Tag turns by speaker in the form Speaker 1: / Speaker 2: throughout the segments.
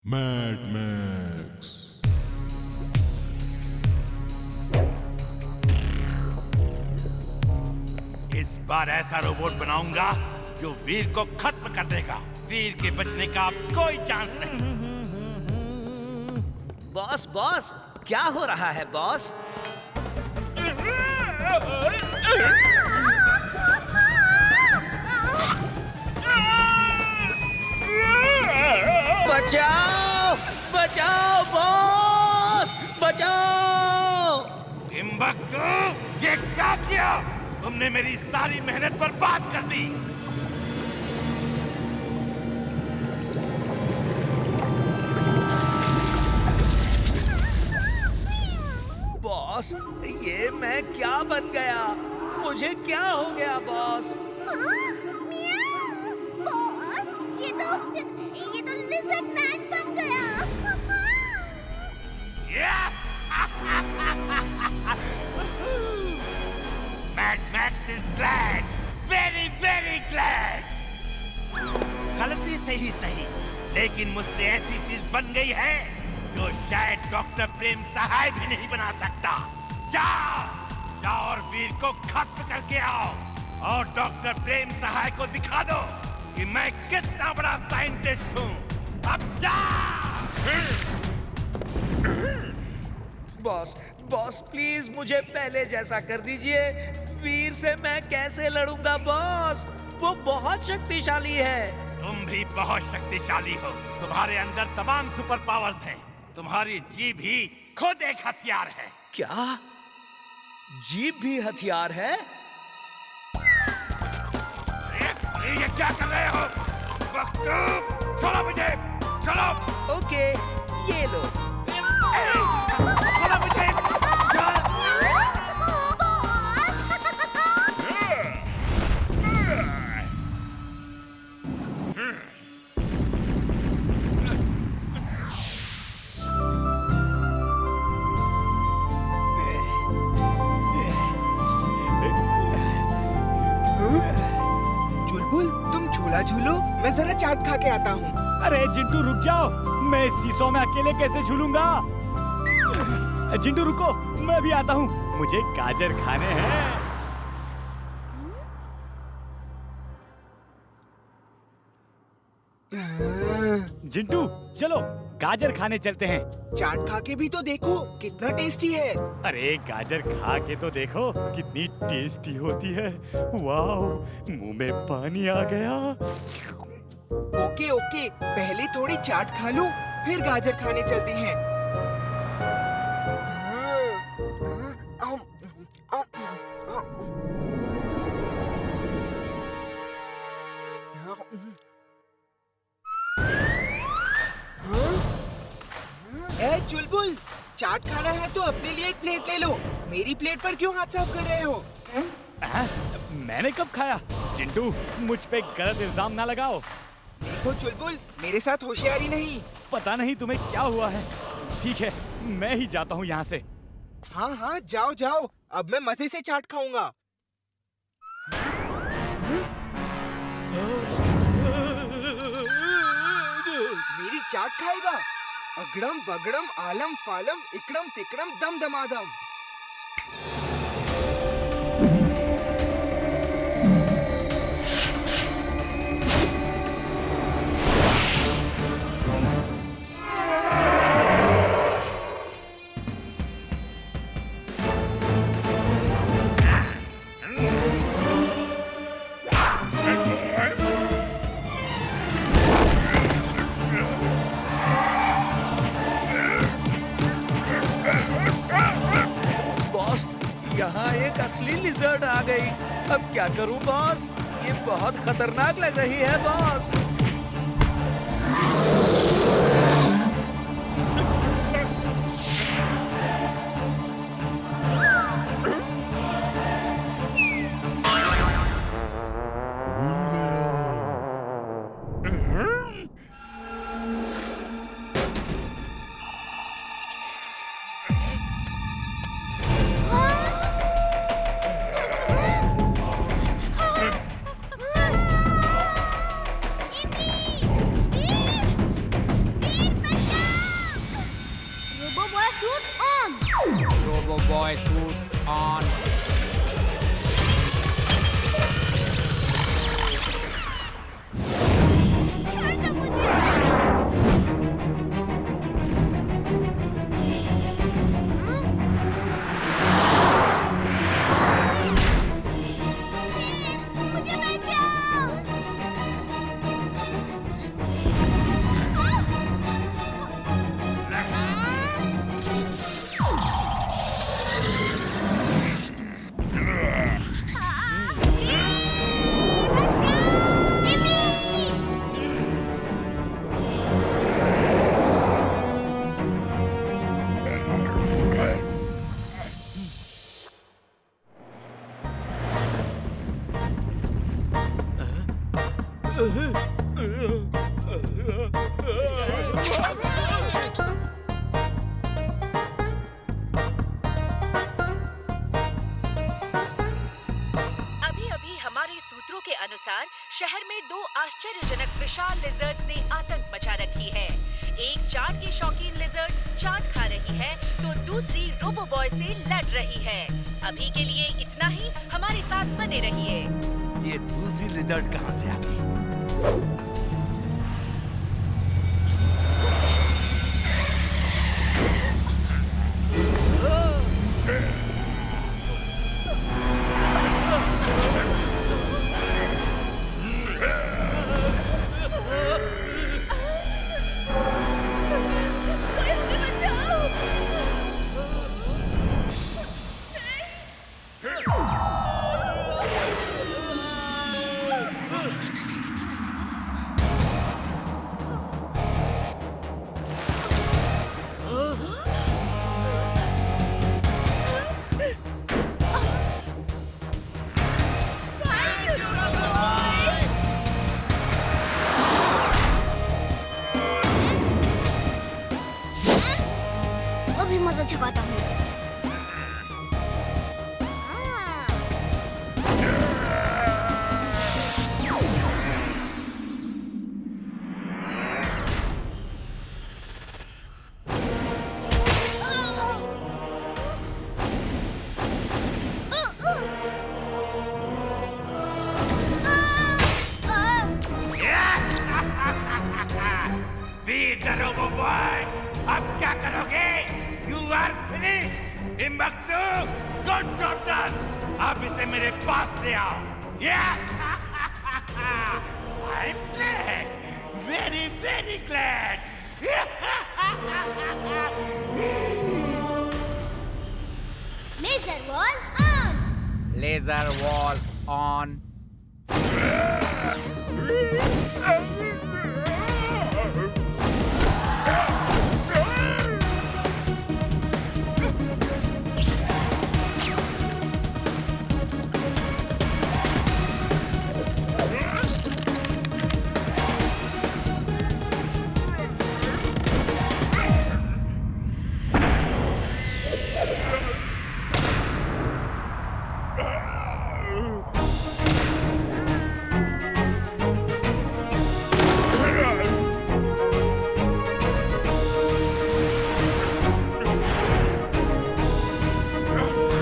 Speaker 1: Mad max.
Speaker 2: इस बार ऐसा robot बनाऊंगा जो वीर को खत्म कर देगा। वीर के बचने का कोई चांस नहीं।
Speaker 3: बॉस बॉस, क्या हो रहा है बॉस? बचाओ बचाओ बॉस, बचाओ!
Speaker 2: टिम्बक्टू, ये क्या किया? तुमने मेरी सारी मेहनत बर्बाद कर दी।
Speaker 3: बॉस, ये मैं क्या बन गया? मुझे क्या हो गया बॉस?
Speaker 4: मियाऊ! बॉस, ये तो लिज़र्ड मैन बन गया।
Speaker 2: Mad max is glad, very very glad. गलती से ही सही, लेकिन मुझसे ऐसी चीज बन गई है जो शायद डॉक्टर प्रेम सहाय भी नहीं बना सकता। जाओ जाओ और वीर को खत्म करके आओ और डॉक्टर प्रेम सहाय को दिखा दो कि मैं कितना बड़ा साइंटिस्ट हूँ। अब जा!
Speaker 3: बॉस बॉस, प्लीज मुझे पहले जैसा कर दीजिए। वीर से मैं कैसे लड़ूंगा बॉस? वो बहुत शक्तिशाली है।
Speaker 2: तुम भी बहुत शक्तिशाली हो। तुम्हारे अंदर तमाम सुपर पावर्स हैं। तुम्हारी जीभ ही खुद एक हथियार है।
Speaker 3: क्या? जीभ भी हथियार है?
Speaker 2: ये क्या कर रहे हो? छोड़ो मुझे, चलो।
Speaker 3: ओके, ये लो।
Speaker 2: छोड़ो मुझे,
Speaker 5: चुलबुल, तुम झूला झूलो, मैं जरा चाट खा के आता हूँ।
Speaker 6: अरे जिंटू रुक जाओ, मैं इस शीशों में अकेले कैसे झूलूंगा? जिंटू रुको, मैं भी आता हूँ, मुझे गाजर खाने हैं। जिंटू चलो गाजर खाने चलते हैं।
Speaker 5: चाट खा के भी तो देखो कितना टेस्टी है।
Speaker 6: अरे गाजर खा के तो देखो कितनी टेस्टी होती है। वाह, मुंह में पानी आ गया।
Speaker 5: ओके ओके, पहले थोड़ी चाट खा लूं, फिर गाजर खाने चलते हैं। ए चुलबुल, चाट खाना है तो अपने लिए एक प्लेट ले लो। मेरी प्लेट पर क्यों हाथ साफ कर रहे हो?
Speaker 6: मैंने कब खाया? जिंटू, मुझ पे गलत इल्जाम ना लगाओ।
Speaker 5: देखो चुलबुल, मेरे साथ होशियारी नहीं।
Speaker 6: पता नहीं तुम्हें क्या हुआ है। ठीक है, मैं ही जाता हूँ यहाँ से।
Speaker 5: हाँ हाँ, जाओ जाओ, अब मैं मजे से चाट खाऊंगा। मेरी चाट खाएगा? अगड़म बगड़म आलम फालम इकड़म तिकड़म दम दमादम।
Speaker 3: यहाँ एक असली लिजर्ड आ गई। अब क्या करूं बॉस? ये बहुत खतरनाक लग रही है boss.
Speaker 4: Suit on.
Speaker 5: Robo boy suit on.
Speaker 4: छोड़ दो मुझे। मुझे बचाओ।
Speaker 7: अभी हमारे सूत्रों के अनुसार शहर में 2 आश्चर्यजनक विशाल लिजर्ड्स ने आतंक मचा रखी है। एक चाट की शौकीन लिजर्ड चाट खा रही है तो दूसरी रोबो बॉय से लड़ रही है। अभी के लिए इतना ही, हमारे साथ बने रहिए।
Speaker 2: ये दूसरी लिजर्ड कहाँ से आ गई?
Speaker 4: कोई हमें बचाओ। अभी मजा चुकाता हूँ।
Speaker 2: वीर द रोबो बॉय, अब क्या करोगे? You are finished, इम्बक्तू, good job done. अब इसे मेरे पास ले आओ। I'm glad, very very glad.
Speaker 4: Laser wall on.
Speaker 5: Laser wall on.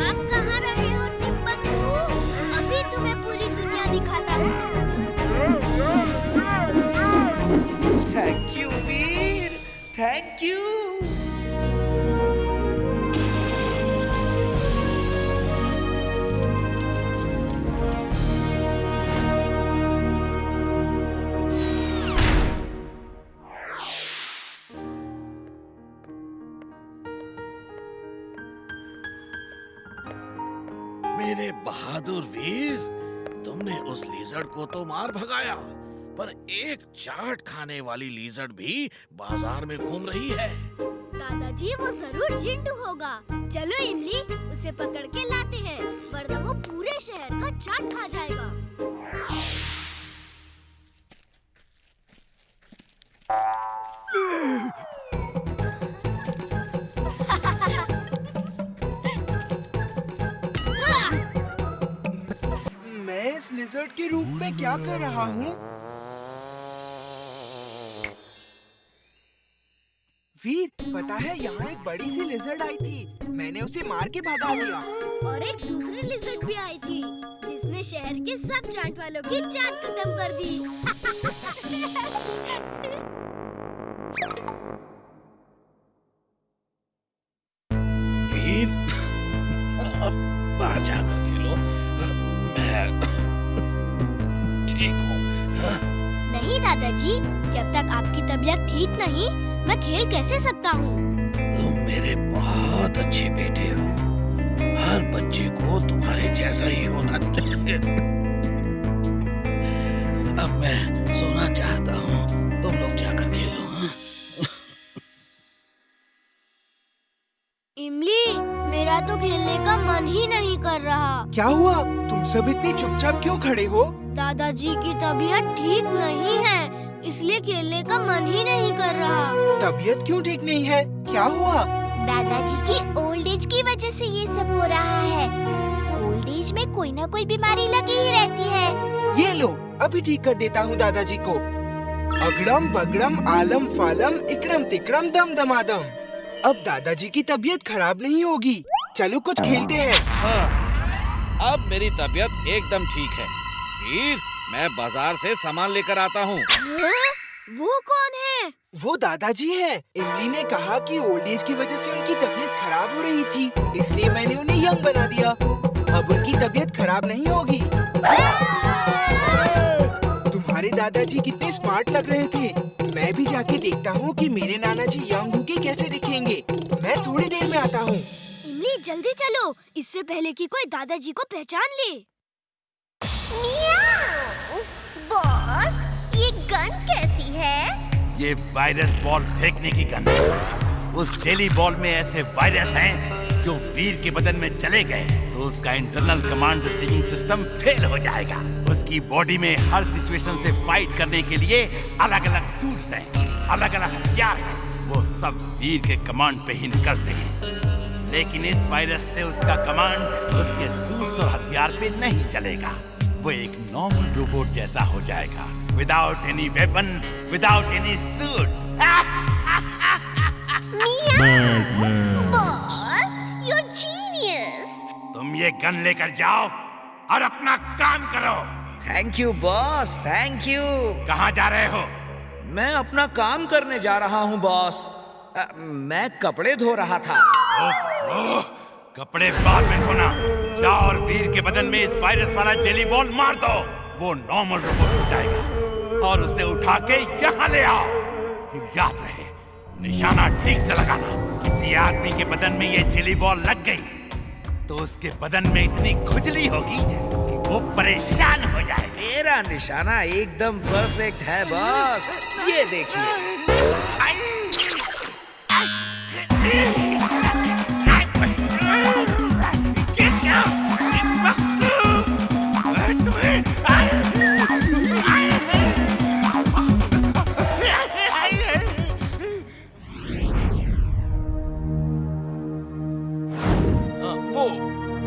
Speaker 4: आप कहाँ रहे हो टिम्बकटू? अभी तुम्हें पूरी दुनिया दिखाता हूँ।
Speaker 3: Thank you Veer, thank you.
Speaker 8: मेरे बहादुर वीर, तुमने उस लीजर्ड को तो मार भगाया, पर एक चाट खाने वाली लीजर्ड भी बाजार में घूम रही है।
Speaker 4: दादाजी वो जरूर चिंटू होगा। चलो इमली, उसे पकड़ के लाते हैं, वरना वो पूरे शहर का चाट खा जाएगा।
Speaker 5: मैं इस लिजर्ड के रूप में क्या कर रहा हूँ? वीर, पता है यहाँ एक बड़ी सी लिजर्ड आई थी। मैंने उसे मार के भगा दिया।
Speaker 4: और एक दूसरी लिजर्ड भी आई थी जिसने शहर के सब चाट वालों की चाट खत्म कर दी।
Speaker 8: वीर, बाहर जाकर खेलो। मैं ठीक हूँ।
Speaker 4: नहीं दादाजी, जब तक आपकी तबीयत ठीक नहीं, मैं खेल कैसे सकता हूँ?
Speaker 8: तुम मेरे बहुत अच्छे बेटे हो। हर बच्चे को तुम्हारे जैसा ही होना चाहिए। अब मैं सोना चाहता हूँ, तुम लोग जाकर खेलो।
Speaker 4: इमली, मेरा तो खेलने का मन ही नहीं कर रहा।
Speaker 5: क्या हुआ? तुम सब इतनी चुपचाप क्यों खड़े हो?
Speaker 4: दादाजी की तबीयत ठीक नहीं है, इसलिए खेलने का मन ही नहीं कर रहा।
Speaker 5: तबीयत क्यों ठीक नहीं है? क्या हुआ?
Speaker 9: दादाजी की ओल्ड एज की वजह से ये सब हो रहा है। ओल्ड एज में कोई ना कोई बीमारी लगी ही रहती है।
Speaker 5: ये लो, अभी ठीक कर देता हूँ दादाजी को। अगड़म बगड़म आलम फालम इकड़म तिकड़म दम दमादम। अब दादाजी की तबीयत खराब नहीं होगी। चलो कुछ खेलते हैं।
Speaker 8: हाँ, अब मेरी तबीयत एकदम ठीक है। वीर, मैं बाजार से सामान लेकर आता हूँ।
Speaker 4: वो कौन है?
Speaker 5: वो दादाजी हैं। इमली ने कहा कि ओल्ड एज की वजह से उनकी तबीयत खराब हो रही थी, इसलिए मैंने उन्हें यंग बना दिया। अब उनकी तबीयत खराब नहीं होगी। तुम्हारे दादाजी कितने स्मार्ट लग रहे थे। मैं भी जाके देखता हूँ कि मेरे नाना जी यंग होके कैसे दिखेंगे। मैं थोड़ी देर में आता हूँ।
Speaker 4: इमली, जल्दी चलो, इससे पहले कि कोई दादाजी को पहचान ले।
Speaker 9: मियाओ! बॉस, ये गन कैसी है?
Speaker 2: ये वायरस बॉल फेंकने की गन है। उस जेली बॉल में ऐसे वायरस हैं जो वीर के बदन में चले गए तो उसका internal command receiving system fail हो जाएगा। उसकी बॉडी में हर सिचुएशन से फाइट करने के लिए अलग अलग सूट्स हैं, अलग अलग हथियार हैं। वो सब वीर के कमांड पे ही निकलते हैं, लेकिन इस वायरस से उसका कमांड उसके सूट्स और हथियार पे नहीं चलेगा। वो एक नॉर्मल रोबोट जैसा हो जाएगा, without any weapon, without any suit.
Speaker 9: Boss, you're genius!
Speaker 2: तुम ये गन लेकर जाओ और अपना काम करो।
Speaker 3: Thank you boss, thank you.
Speaker 2: कहाँ जा रहे हो?
Speaker 3: मैं अपना काम करने जा रहा हूँ बॉस। मैं कपड़े धो रहा था।
Speaker 2: ओह, कपड़े बाद में धोना। जाओ और वीर के बदन में इस वायरस वाला जेली बॉल मार दो। वो नॉर्मल रोबोट हो जाएगा और उसे उठा के यहाँ ले आओ। याद रहे, निशाना ठीक से लगाना। किसी आदमी के बदन में ये जेली बॉल लग गई तो उसके बदन में इतनी खुजली होगी कि वो परेशान हो जाएगा।
Speaker 3: मेरा निशाना एकदम परफेक्ट है बॉस, ये देखिए।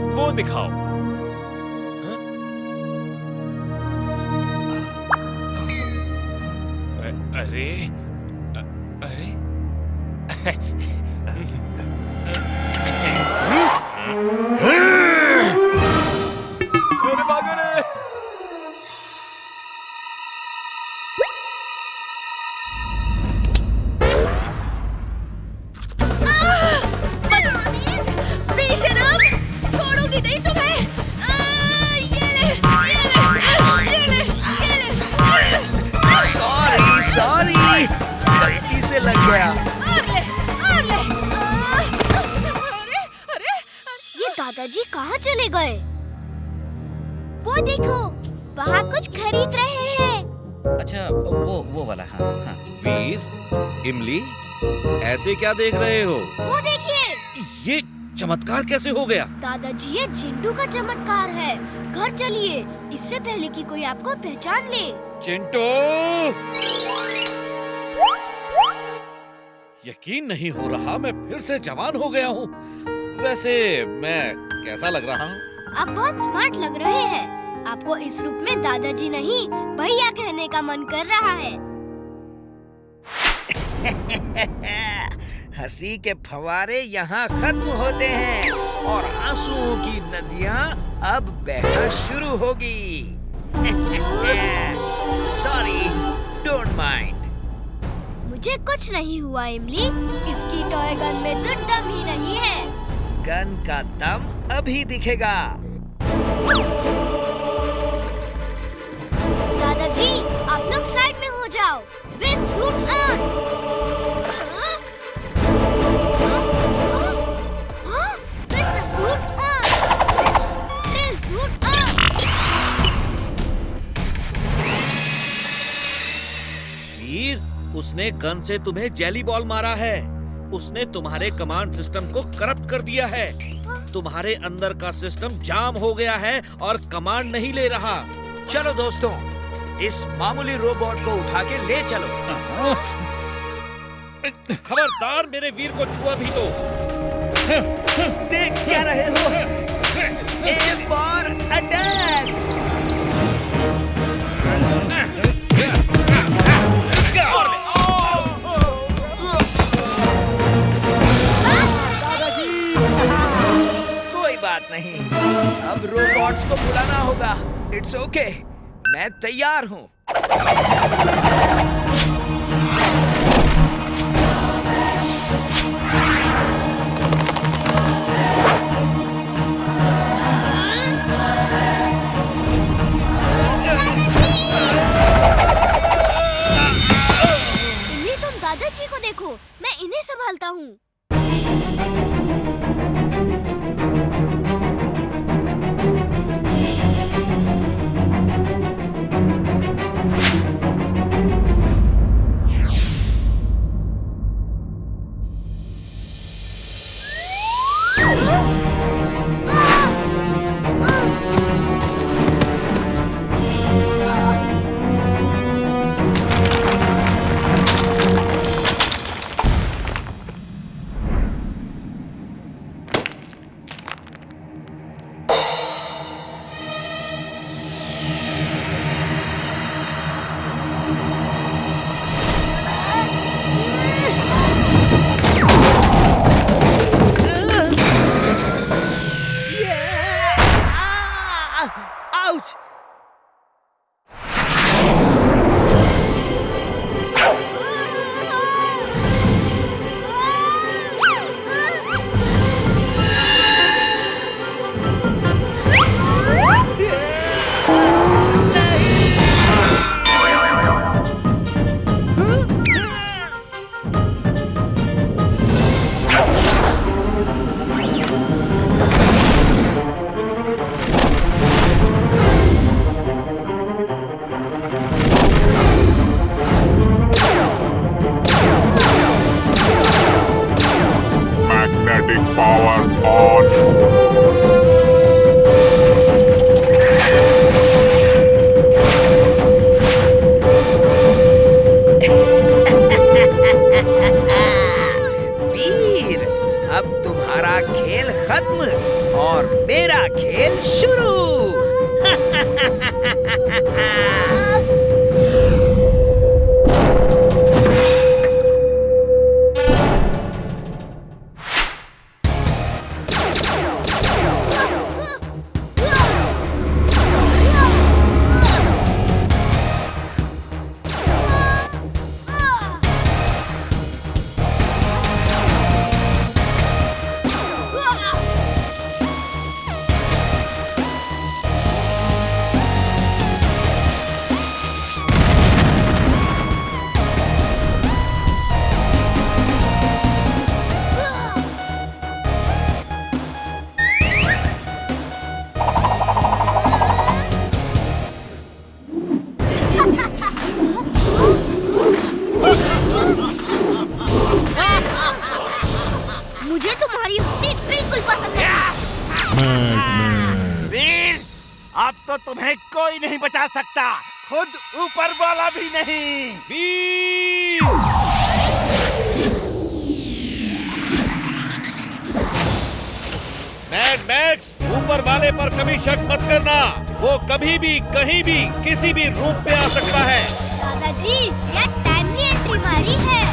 Speaker 6: वो दिखाओ। अरे अरे भागो रे।
Speaker 3: सॉरी, गलती से लग गया।
Speaker 4: ये दादाजी कहाँ चले गए?
Speaker 9: वो देखो, वहाँ कुछ खरीद रहे हैं।
Speaker 8: अच्छा, वो वाला। हाँ हाँ। वीर, इमली, ऐसे क्या देख रहे हो?
Speaker 4: वो देखिए।
Speaker 8: ये चमत्कार कैसे हो गया?
Speaker 4: दादाजी, ये चिंटू का चमत्कार है। घर चलिए, इससे पहले कि कोई आपको पहचान ले।
Speaker 8: चिंटू! यकीन नहीं हो रहा, मैं फिर से जवान हो गया हूँ। वैसे मैं कैसा लग रहा हूँ?
Speaker 4: आप बहुत स्मार्ट लग रहे हैं। आपको इस रूप में दादाजी नहीं, भैया कहने का मन कर रहा है।
Speaker 3: हंसी के फवारे यहाँ खत्म होते हैं और आंसुओं की नदियाँ अब बहना शुरू होगी। Sorry, don't mind.
Speaker 4: मुझे कुछ नहीं हुआ इमली। इसकी टॉय गन में तो दम ही नहीं है।
Speaker 3: गन का दम अभी दिखेगा।
Speaker 4: दादाजी, आप लोग साइड में हो जाओ। Wing suit on. Twister suit on. Drill suit on.
Speaker 3: Veer, उसने गन से तुम्हें जेली बॉल मारा है। उसने तुम्हारे कमांड सिस्टम को करप्ट कर दिया है। तुम्हारे अंदर का सिस्टम जाम हो गया है और कमांड नहीं ले रहा। चलो दोस्तों, इस मामूली रोबोट को उठा के ले चलो। खबरदार मेरे वीर को छुआ भी तो। देख क्या रहे हो? A for attack. कोई बात नहीं, अब रोबोट्स को बुलाना होगा। इट्स ओके, मैं तैयार हूँ।
Speaker 4: इमली, तुम दादाजी को देखो, मैं इन्हें संभालता हूँ।
Speaker 2: अब तो तुम्हें कोई नहीं बचा सकता, खुद ऊपर वाला भी नहीं।
Speaker 3: वीर! मैड मैक्स, ऊपर वाले पर कभी शक मत करना। वो कभी भी कहीं भी किसी भी रूप में आ सकता है।
Speaker 4: दादाजी, ये टाइमली एंट्री मारी है।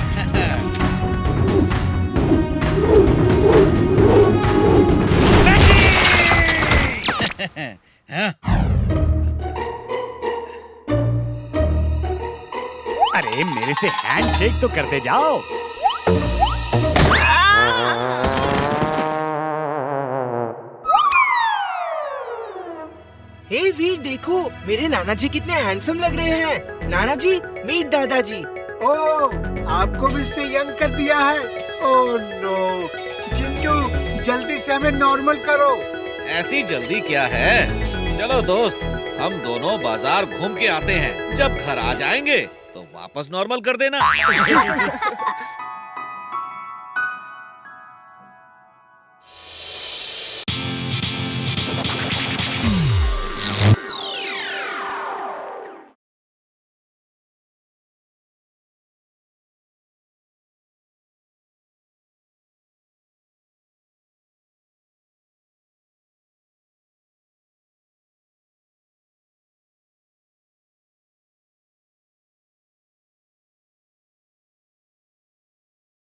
Speaker 3: हैं?
Speaker 6: अरे मेरे से हैंडशेक तो करते जाओ।
Speaker 5: हे वीर, देखो मेरे नाना जी कितने हैंडसम लग रहे हैं। नाना जी, मीट दादाजी।
Speaker 10: ओह, आपको भी इसने यंग कर दिया है। ओह नो, चिंटू जल्दी से हमें नॉर्मल करो।
Speaker 3: ऐसी जल्दी क्या है? चलो दोस्त, हम दोनों बाजार घूम के आते हैं। जब घर आ जाएंगे तो वापस नॉर्मल कर देना।